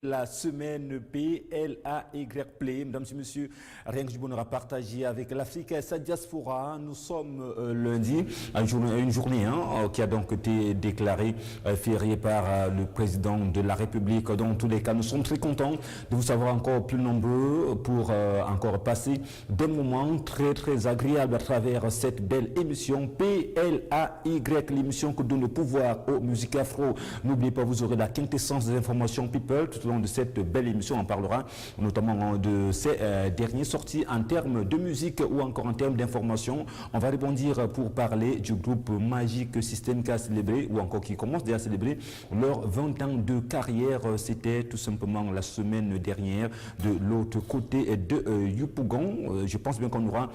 La semaine PLAY, mesdames et messieurs, rien que du bonheur à partager avec l'Afrique et sa diaspora. Nous sommes lundi, une journée qui a donc été déclarée fériée par le président de la République. Dans tous les cas, nous sommes très contents de vous savoir encore plus nombreux pour encore passer des moments très agréables à travers cette belle émission PLAY, l'émission que donne le pouvoir aux musiques afro. N'oubliez pas, vous aurez la quintessence des informations people tout au long de cette belle émission. On parlera notamment de ces derniers sorties en termes de musique ou encore en termes d'information. On va rebondir pour parler du groupe Magic System qui a célébré ou encore qui commence déjà à célébrer leurs 20 ans de carrière. C'était tout simplement la semaine dernière de l'autre côté de Yopougon. Je pense bien qu'on aura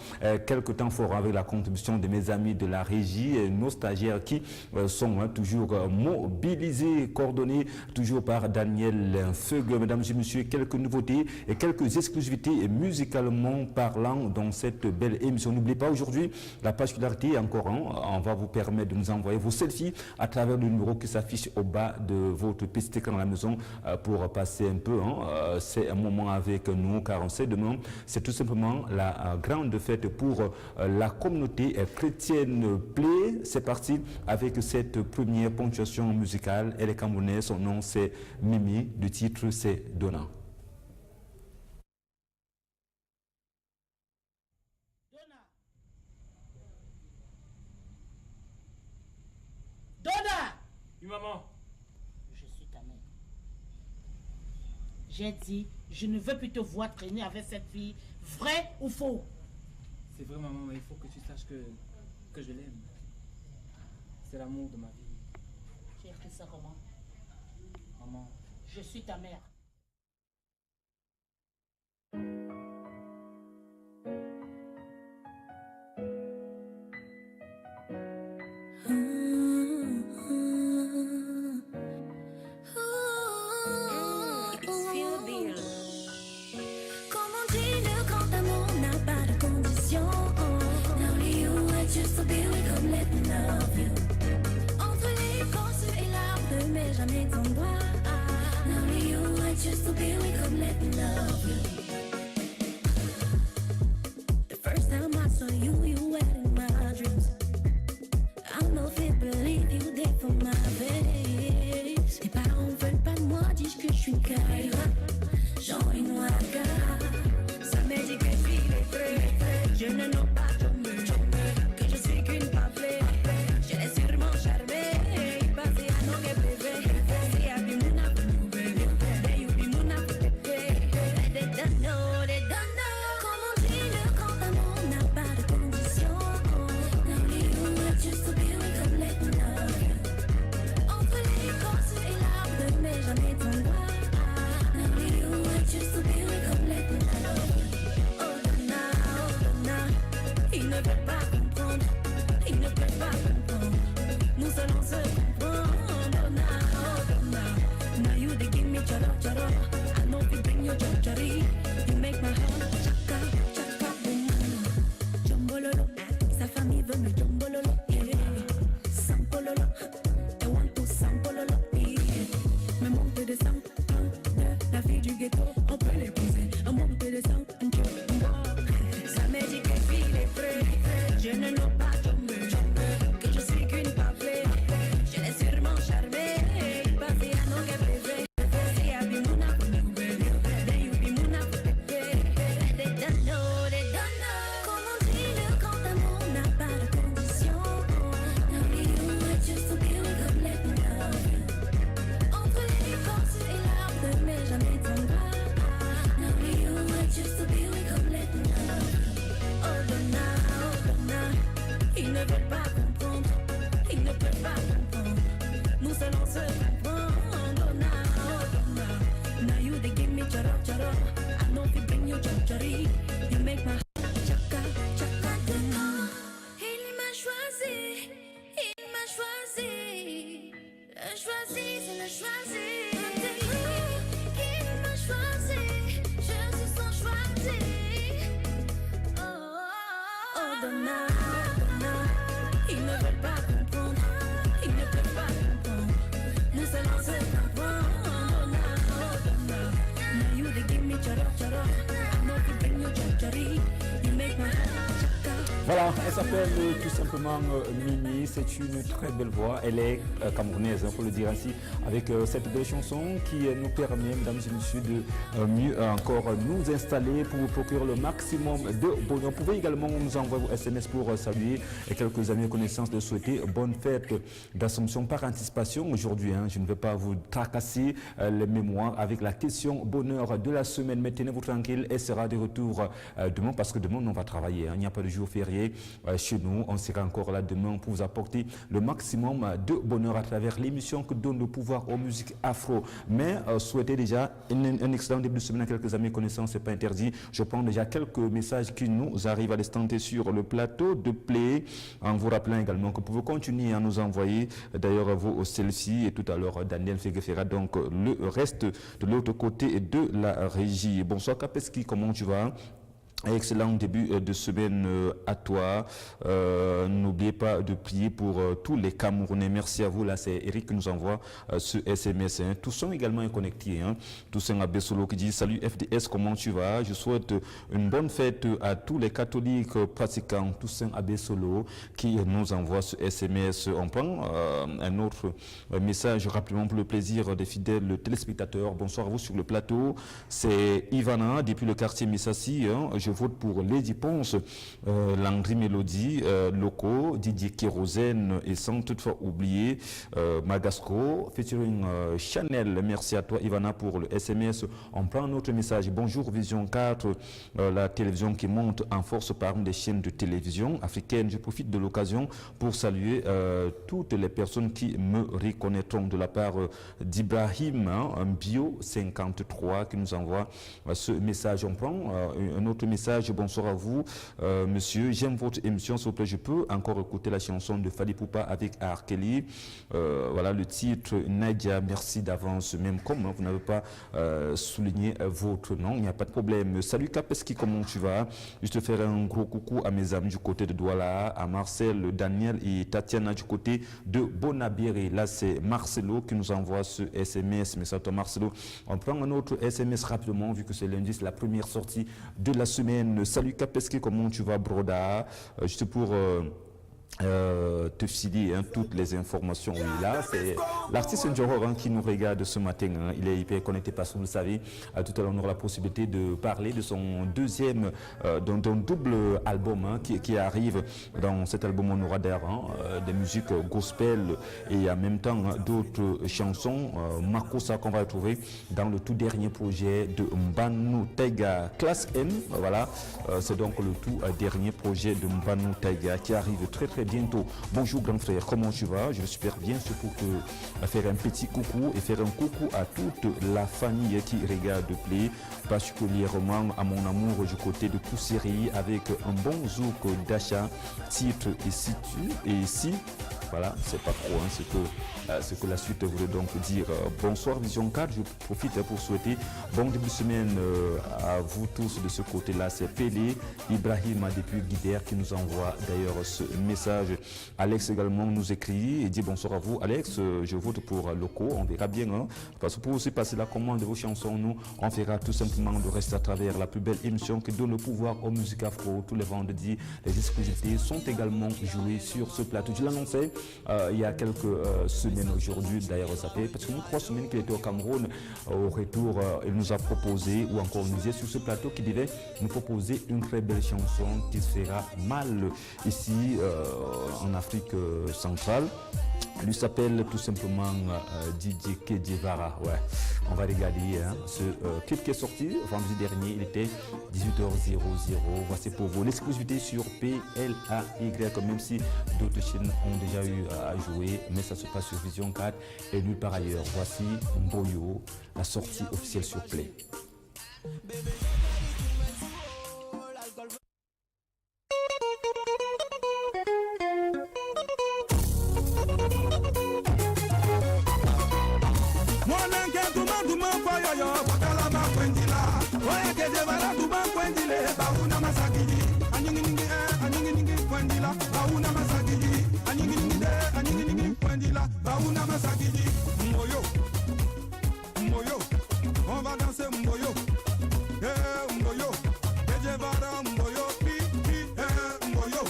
quelques temps forts avec la contribution de mes amis de la régie, nos stagiaires qui sont toujours mobilisés, coordonnés toujours par Daniel Feugle. Mesdames et messieurs, quelques nouveautés et quelques exclusivités musicalement parlant dans cette belle émission. N'oubliez pas aujourd'hui la particularité encore, on va vous permettre de nous envoyer vos selfies à travers le numéro qui s'affiche au bas de votre petit écran à la maison pour passer un peu c'est un moment avec nous, car on sait demain c'est tout simplement la grande fête pour la communauté chrétienne Play. C'est parti avec cette première ponctuation musicale. Elle est camerounaise, son nom c'est Mimi, le titre c'est Donna. Donna! Oui, maman. Je suis ta mère. J'ai dit, je ne veux plus te voir traîner avec cette fille. Vrai ou faux? C'est vrai, maman, mais il faut que tu saches que je l'aime. C'est l'amour de ma vie. Tu écris ça comment? Maman. Je suis ta mère. Nous allons se comprendre. Voilà, elle s'appelle tout simplement Mimi, c'est une très belle voix, elle est camerounaise, il faut le dire ainsi, avec cette belle chanson qui nous permet, mesdames et messieurs, de mieux encore nous installer pour vous procurer le maximum de bonheur. Vous pouvez également nous envoyer vos SMS pour saluer quelques amis et connaissances, de souhaiter bonne fête d'Assomption par anticipation. Aujourd'hui, je ne vais pas vous tracasser les mémoires avec la question bonheur de la semaine. Maintenez-vous tranquille et sera de retour demain parce que demain on va travailler. Il n'y a pas de jour férié chez nous. On sera encore là demain pour vous apporter le maximum de bonheur à travers l'émission que donne le pouvoir aux musiques afro. Mais souhaitez déjà un excellent début de semaine à quelques amis connaissances, c'est pas interdit. Je prends déjà quelques messages qui nous arrivent à l'instant T sur le plateau de Play, en vous rappelant également que vous pouvez continuer à nous envoyer d'ailleurs vos selfies et tout à l'heure Daniel Feguefera, donc le reste de l'autre côté de la régie. Bonsoir Kapeski, comment tu vas? Excellent début de semaine à toi. N'oubliez pas de prier pour tous les Camerounais. Merci à vous. Là, c'est Eric qui nous envoie ce SMS. Toussaint également est connecté. Toussaint Abessolo qui dit: salut FDS, comment tu vas? Je souhaite une bonne fête à tous les catholiques pratiquants. Toussaint Abessolo qui nous envoie ce SMS. On prend un autre message rapidement pour le plaisir des fidèles téléspectateurs. Bonsoir à vous sur le plateau. C'est Ivana depuis le quartier Missassi. Je vote pour Lady Ponce, Landry Mélodie, Loco, Didier Kérosène et sans toutefois oublier Magasco, featuring Chanel. Merci à toi Ivana pour le SMS. On prend notre message. Bonjour Vision 4, la télévision qui monte en force parmi les chaînes de télévision africaines. Je profite de l'occasion pour saluer toutes les personnes qui me reconnaîtront, de la part d'Ibrahim, Bio 53 qui nous envoie ce message. On prend un autre message. Bonsoir à vous, monsieur. J'aime votre émission, s'il vous plaît. Je peux encore écouter la chanson de Fally Poupa avec R. Kelly. Voilà le titre. Nadia, merci d'avance. Même comme vous n'avez pas souligné votre nom, il n'y a pas de problème. Salut Kapeski, comment tu vas? Je te ferai un gros coucou à mes amis du côté de Douala, à Marcel, Daniel et Tatiana du côté de Bonabiré. Là, c'est Marcelo qui nous envoie ce SMS. Mais ça, toi, Marcelo, on prend un autre SMS rapidement, vu que c'est lundi, c'est la première sortie de la semaine. Salut Kapeski, comment tu vas Broda? Juste pour te filer toutes les informations. Oui, là, c'est l'artiste Njoro qui nous regarde ce matin. Il est hyper connecté parce que vous le savez. Tout à l'heure, on aura la possibilité de parler de son deuxième, d'un double album qui arrive. Dans cet album, on aura d'ailleurs des musiques gospel et en même temps d'autres chansons. Makosa qu'on va retrouver dans le tout dernier projet de Mbanu Taiga, Classe M. Voilà, c'est donc le tout dernier projet de Mbanu Taiga qui arrive très bientôt. Bonjour grand frère, comment tu vas? Je vais super bien, c'est pour te faire un petit coucou et faire un coucou à toute la famille qui regarde Play, particulièrement à mon amour du côté de Poussiéry avec un bon zouk d'achat, titre et ici. Voilà, c'est pas trop ce que la suite voulait donc dire. Bonsoir Vision 4, je profite pour souhaiter bon début de semaine à vous tous de ce côté-là. C'est Pélé, Ibrahim depuis Guider qui nous envoie d'ailleurs ce message. Alex également nous écrit et dit bonsoir à vous. Alex, je vote pour Loco, on verra bien. Parce que pour aussi passer la commande de vos chansons, nous, on fera tout simplement le reste à travers la plus belle émission qui donne le pouvoir aux musiques afro. Tous les vendredis, les exclusivités sont également jouées sur ce plateau. Je l'annonçais il y a quelques semaines aujourd'hui, d'ailleurs ça fait parce que nous 3 semaines qu'il était au Cameroun. Au retour, il nous a proposé, ou encore nous disait sur ce plateau qu'il devait nous proposer une très belle chanson qui se fera mal ici en Afrique centrale. Lui s'appelle tout simplement Didier Kedjevara. Ouais, on va regarder ce clip qui est sorti vendredi dernier. Il était 18h00. Voici pour vous l'exclusivité sur PLAY, même si d'autres chaînes ont déjà eu à jouer, mais ça se passe sur Vision 4 et nulle part ailleurs. Voici Mboyo, la sortie officielle sur Play. On va danser Mboyo, Mboyo, Mboyo, Mboyo,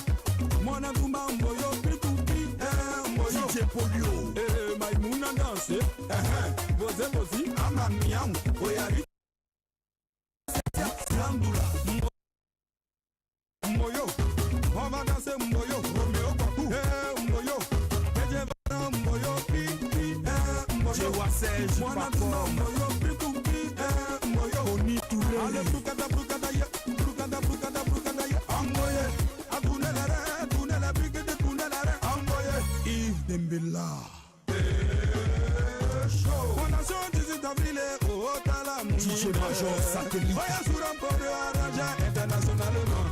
Boze bozi, ama miam, oyari. Moyo, on va danser Moyo, Romeo Kwaku, Moyo, Kejevara Moyo, Moyo, je vois Moyo, Pikuki, Moyo, Oni Touré, allez, Brukada, Brukada, Brukada, Brukada, Brukada, Amboye, Abunelare, Bunela, Brigade, Bunelare, Amboye, Yves Dembella. Fondation 18 avril, au Talam, DJ Major Satellite, Voyage sur un port de Araja, internationalement,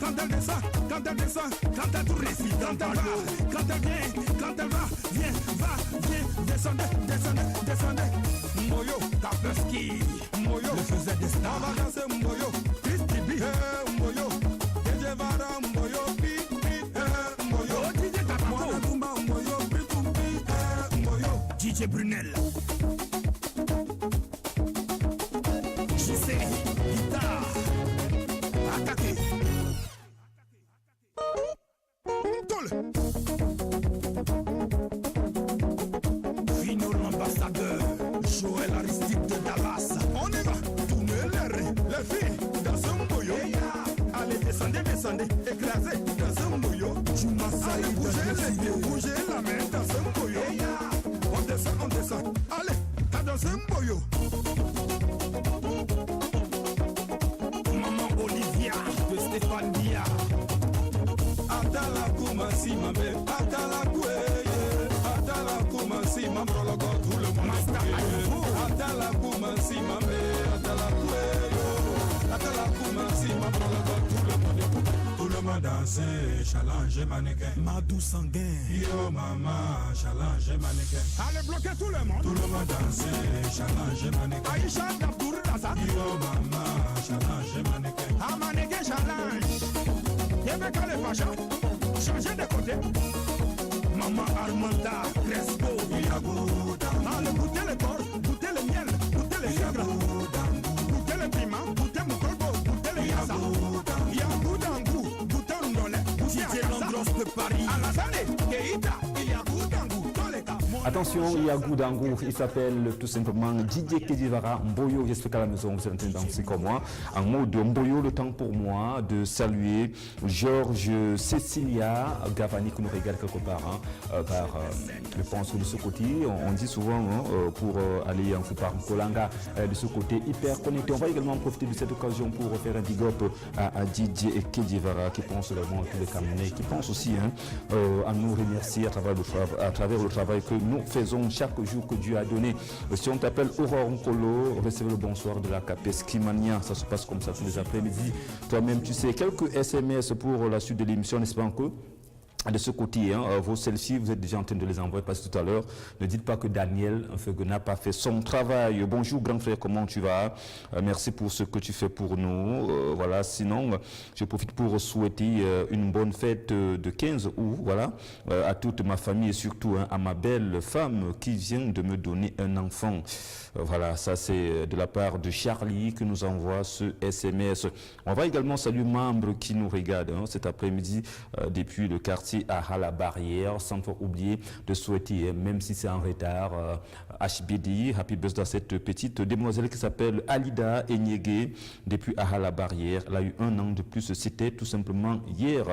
quand elle descend, quand elle tourne, quand elle vient, quand elle va, viens, descendez, Moyo, Kapeski, Moyo, le faisait des stars, on va danser Moyo, Christy B, Moyo, Kejevara, Moyo, Moyo, DJ Tapako, Moyo, Moyo, DJ Brunel, JC, guitare, attaqué. Vino l'ambassadeur, Joël Aristide de Dallas. On y va, tournez les filles, dans un boyau. Allez, descendez, écrasez, dans un boyau. Allez, bougez la main, dans un boyau. On descend, allez, t'as dans un boyau. Maman Olivia, de Stéphane Dia. Atala kumasi mambe, atala kueye, atala kumasi mambrologo tout le monde. Atala kumasi mambe, atala kueye, atala kumasi mambrologo tout le monde. Tout le monde danse, challenge mannequin. Madou sanguin, yo maman, challenge mannequin. Allez bloquer tout le monde. Tout le monde danse, challenge mannequin. Aïcha Dabdour dansa. Yo maman, challenge mannequin. Ah mannequin challenge. Y'avait qu'à les fâcher, changer de côté. Maman Armanda, Crespo, Yagouda. Allez, goûtez le corps, goûtez le miel, goûtez le sucre. Goûtez le piment, goûtez mon corbeau, goûtez le yassa. Yagoudangou, goûtez un dolé. Goûtez l'endroit de Paris. Alassane, Keita, Yagoudangou, dans les cas. Attention, Yagoudangou, il s'appelle tout simplement Didier Kejevara Mboyo. J'espère qu'à la maison vous êtes en train de danser comme moi. En mode Mboyo, le temps pour moi de saluer Georges Cécilia Gavani qui nous regarde quelque part. Je pense que de ce côté, on dit souvent pour aller en par Kolanga de ce côté hyper connecté. On va également profiter de cette occasion pour faire un big up à Didier Kejevara qui pense également à tous les Camerounais, qui pense aussi à nous remercier à travers le travail que nous faisons chaque jour que Dieu a donné. Si on t'appelle Aurore Nkolo, recevez le bonsoir de la Kapeski Mania. Ça se passe comme ça tous les après-midi. Toi-même, tu sais, quelques SMS pour la suite de l'émission, n'est-ce pas que de ce côté, vos selfies, vous êtes déjà en train de les envoyer parce que tout à l'heure, ne dites pas que Daniel n'a pas fait son travail. Bonjour grand frère, comment tu vas? Merci pour ce que tu fais pour nous. Voilà, sinon, je profite pour souhaiter une bonne fête de 15 août, voilà, à toute ma famille et surtout à ma belle femme qui vient de me donner un enfant. Voilà, ça c'est de la part de Charlie qui nous envoie ce SMS. On va également saluer membres qui nous regardent cet après-midi depuis le quartier à la Barrière, sans oublier de souhaiter, même si c'est en retard, HBD, Happy Birthday à cette petite demoiselle qui s'appelle Alida Enyege depuis à la Barrière. Elle a eu 1 an de plus, c'était tout simplement hier.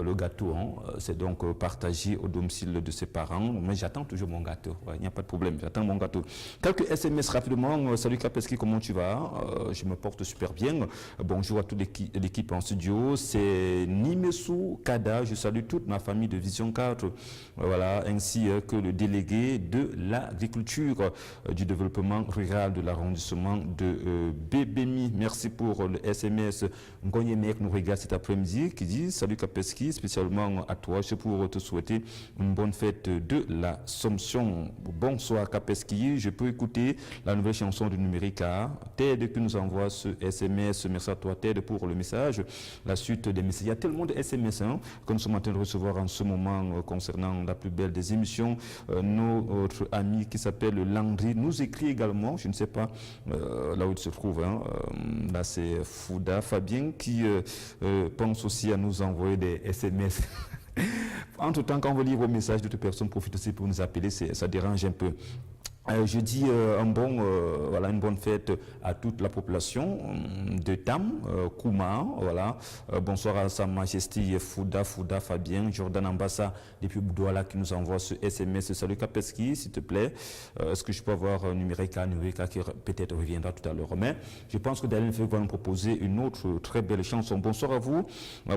Le gâteau, c'est donc partagé au domicile de ses parents, mais j'attends toujours mon gâteau, il n'y a pas de problème, j'attends mon gâteau. Quelques SMS rapidement. Salut Kapeski, comment tu vas? Je me porte super bien. Bonjour à toute l'équipe en studio. C'est Nimesu Kada. Je salue toute ma famille de Vision 4, voilà, ainsi que le délégué de l'agriculture, du développement rural de l'arrondissement de Bébémi. Merci pour le SMS. Ngoyemek nous regarde cet après-midi qui dit: salut Kapeski, spécialement à toi, c'est pour te souhaiter une bonne fête de l'Assomption. Bonsoir Kapeski, je peux écouter la nouvelle chanson du Numérica. Ted qui nous envoie ce SMS. Merci à toi Ted pour le message. La suite des messages. Il y a tellement de SMS que nous sommes en train de recevoir en ce moment concernant la plus belle des émissions. Notre ami qui s'appelle Landry nous écrit également, je ne sais pas là où il se trouve, là c'est Fouda Fabien qui pense aussi à nous envoyer des SMS. Entre temps, quand on veut lire vos messages, d'autres personnes profitent aussi pour nous appeler, ça dérange un peu. Je dis voilà, une bonne fête à toute la population de Tam, Kouma, voilà. Bonsoir à Sa Majesté Fouda Fabien, Jordan Ambassa depuis Boudoala qui nous envoie ce SMS. Salut Kapeski, s'il te plaît. Est-ce que je peux avoir Numérica qui peut-être reviendra tout à l'heure. Mais je pense que Daniel va nous proposer une autre très belle chanson. Bonsoir à vous.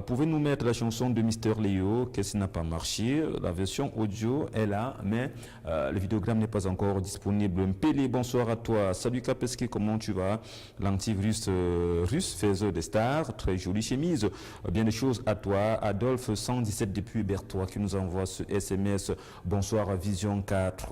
Pouvez-nous mettre la chanson de Mister Léo, qu'est-ce qui n'a pas marché? La version audio est là, mais le vidéogramme n'est pas encore disponible. Mpélé, bonsoir à toi. Salut Kapeski, comment tu vas? L'antivirus russe, faiseur des stars, très jolie chemise. Bien des choses à toi. Adolphe 117 depuis Bertois qui nous envoie ce SMS. Bonsoir à Vision 4.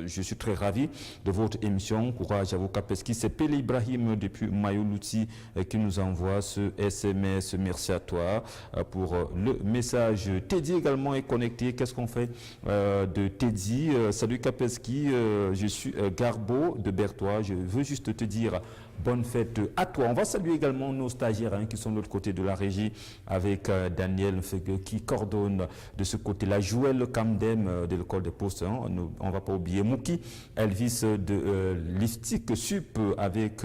Je suis très ravi de votre émission. Courage à vous Kapeski. C'est Pélé Ibrahim depuis Mayoluti qui nous envoie ce SMS. Merci à toi pour le message. Teddy également est connecté. Qu'est-ce qu'on fait de Teddy? Salut Kapeski. Je suis Garbo de Bertois. Je veux juste te dire bonne fête à toi. On va saluer également nos stagiaires qui sont de l'autre côté de la régie avec Daniel Fegue qui coordonne de ce côté-là. Joël Kamdem de l'école des postes. On ne va pas oublier Mouki, Elvis de Liftik Sup avec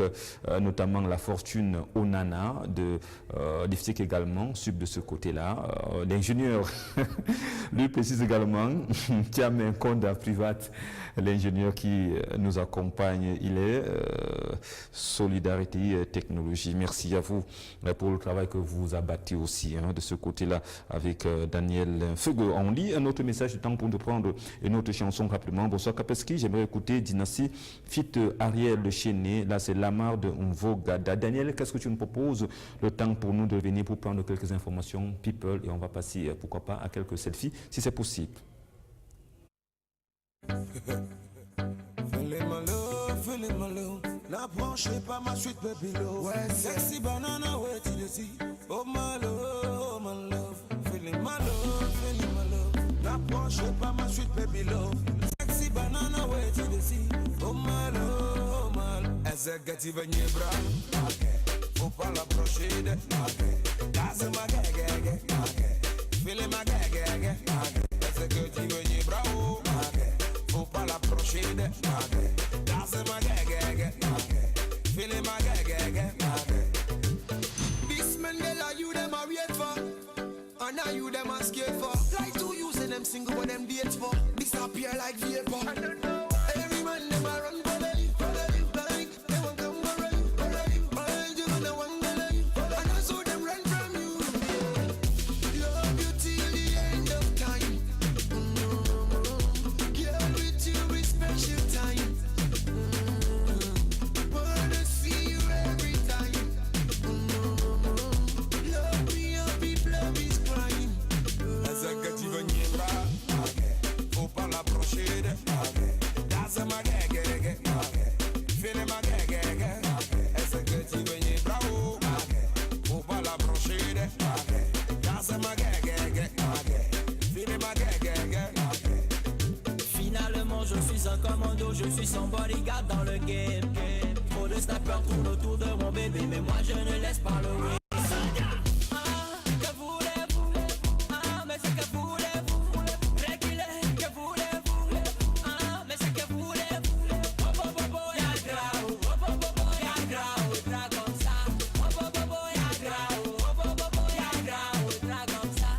notamment la fortune Onana de Liftik également, Sup de ce côté-là. L'ingénieur lui précise également Tiamen Konda Privat. L'ingénieur qui nous accompagne, il est Solidarité Technologie. Merci à vous pour le travail que vous abattez aussi de ce côté-là avec Daniel Fego. On lit un autre message de temps pour nous prendre une autre chanson rapidement. Bonsoir Kapeski, j'aimerais écouter Dynastie Fit Ariel de Chéné. Là c'est Lamar de Mvogada. Daniel, qu'est-ce que tu nous proposes? Le temps pour nous de venir pour prendre quelques informations people et on va passer pourquoi pas à quelques selfies si c'est possible. Feeling my love, n'approchez pas ma suite baby love. Ouais, sexy banana, ouais, tu le dis. Oh my love, feeling my love, n'approchez pas ma suite baby love. Sexy banana, ouais, tu le dis. Oh my love, executive bra, faut pas l'approcher de, that's ma gag, feeling my gag, executive bra, faut pas l'approcher de, that's my gag, feeling my gag. This man girl are you them a wait for, and now you them a scared for. Like to using them single when them date for, disappear like vapor. I don't know why. Every man them a run for them, like they won't come for you, mind you when they want to, and I saw them run from you. Love you till the end of time. Girl with you is special time. Wanna see you every time. Love me up if love is crying. Executive Niebra, faut pas l'approcher de, that's my gag, feeling my gag, executive Niebra, faut pas l'approcher de, that's my gag, feeling my gag. Finalement je suis un commando, je suis son bodyguard dans le game. Trop de snappers tournent autour de mon bébé, mais moi je ne laisse pas le win. Que voulez-vous? Mais c'est que voulez-vous? Réguler, que voulez-vous? Mais c'est que voulez-vous? Ya grau, ya grau, tra comme ça. Ya grau, tra comme ça.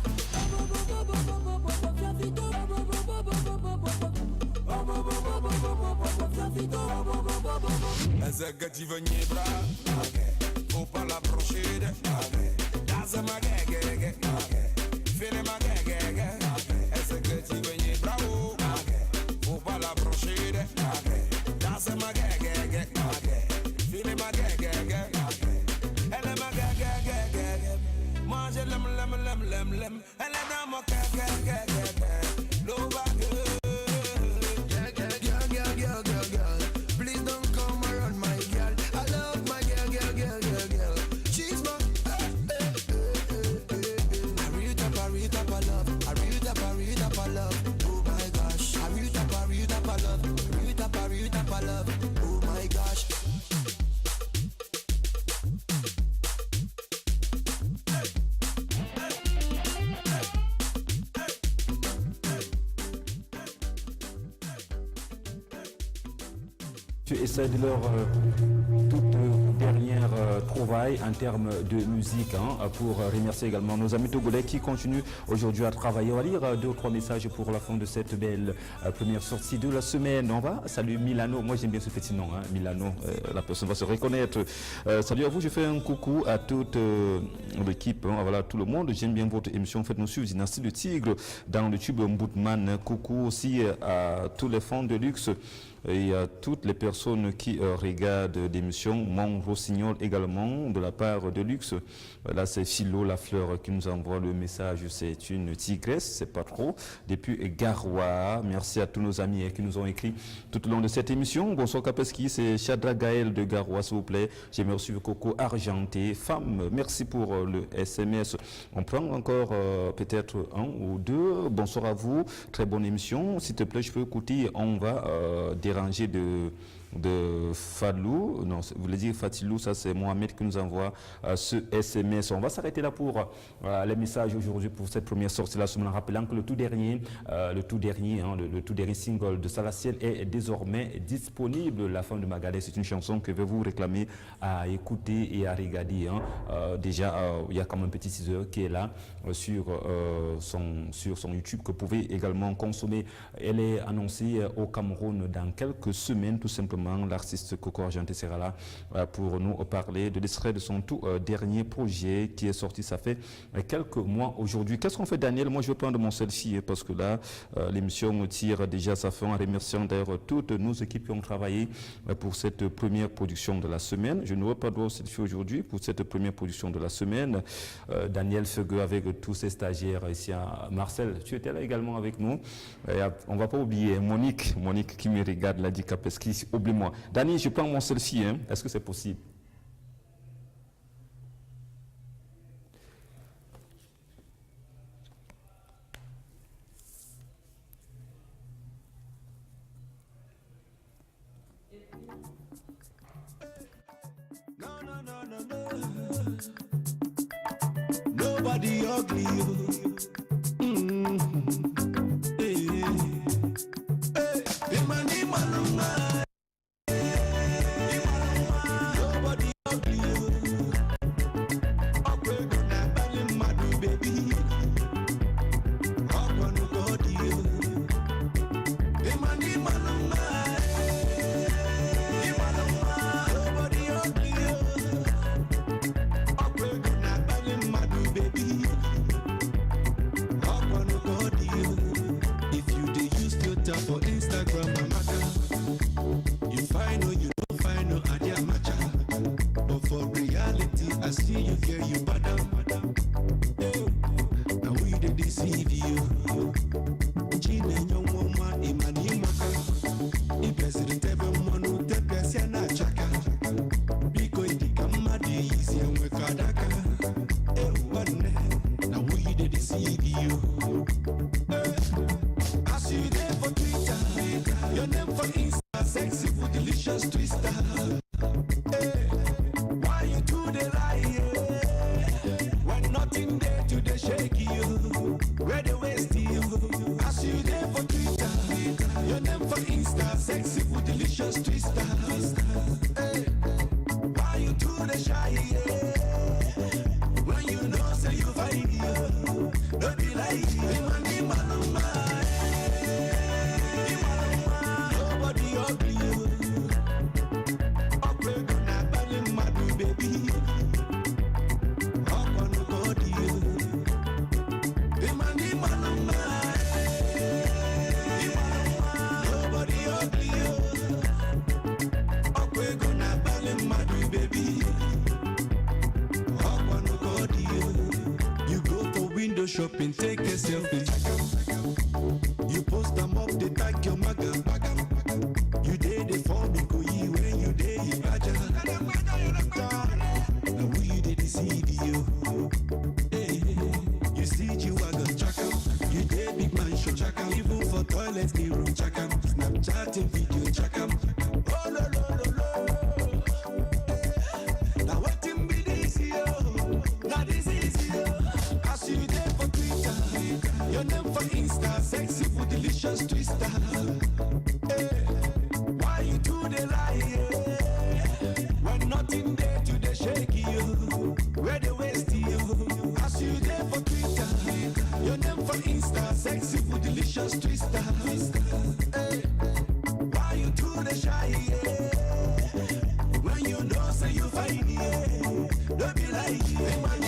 Executive Niebra, faut pas l'approcher de, that's my gag, feeling my gag. je l'aime. Elle est dans mon cœur. Lova girl. Please don't come around my girl. I love my girl. She's my I read up a love. Oh my gosh. I read up a love. Oh my gosh. Tu essaies de leur toute dernière trouvaille en termes de musique pour remercier également nos amis togolais qui continuent aujourd'hui à travailler. On va lire 2 ou 3 messages pour la fin de cette belle première sortie de la semaine. On va saluer Milano. Moi j'aime bien ce petit nom, Milano. La personne va se reconnaître. Salut à vous, je fais un coucou à toute l'équipe, voilà, tout le monde. J'aime bien votre émission. Faites-nous suivre Dynastie de Tigre dans le tube Mboutman. Coucou aussi à tous les fans de luxe. Et à toutes les personnes qui regardent l'émission, mon rossignol également de la part de Luxe. Là c'est Philo la fleur qui nous envoie le message, c'est une tigresse, c'est pas trop. Depuis Garoua, merci à tous nos amis qui nous ont écrit tout au long de cette émission. Bonsoir Kapeski, c'est Chadra Gaël de Garoua, s'il vous plaît. J'ai reçu Coco Argenté, femme, merci pour le SMS. On prend encore peut-être 1 ou 2. Bonsoir à vous, très bonne émission. S'il te plaît, je peux écouter, on va déranger de Fadlou, non, vous voulez dire Fatilou, ça c'est Mohamed qui nous envoie ce SMS. On va s'arrêter là pour les messages aujourd'hui pour cette première sortie de la semaine, en rappelant que le tout dernier single de Salaciel est désormais disponible. La femme de Magadé, c'est une chanson que je vais vous réclamer à écouter et à regarder. Déjà, il y a comme un petit teaser qui est là sur son YouTube que vous pouvez également consommer. Elle est annoncée au Cameroun dans quelques semaines, tout simplement. L'artiste Coco Argenté sera là pour nous parler de l'extrait de son tout dernier projet qui est sorti, ça fait quelques mois aujourd'hui. Qu'est-ce qu'on fait, Daniel? Moi je vais prendre mon selfie parce que là l'émission tire déjà sa fin, en remerciant d'ailleurs toutes nos équipes qui ont travaillé pour cette première production de la semaine. Je n'aurai pas de selfie aujourd'hui pour cette première production de la semaine. Daniel Feugueux avec tous ses stagiaires ici à Marcel, tu étais là également avec nous. On va pas oublier Monique qui me regarde, l'a dit Kapeski, oublie-moi. Dani, je prends mon selfie, est-ce que c'est possible? Nobody ugly. window shopping, take a selfie. You post them up, they tag your maga. You did the form, you go when you did you badger. Now who you did see you? Hey, you see you are gonna check out. You did big man show check out. Even for toilets, the room check out. Snapchatting video check out. Oh no no no no. Now what him be this yo? Now this is yo. As you there for Twitter, your name for Insta, sexy for delicious twister. Hey, why you do the lie? When nothing there to the shake you, where the waste you? As you there for Twitter, your name for Insta, sexy for delicious twister. Hey, why you do the shy? When you know say you find it, don't be like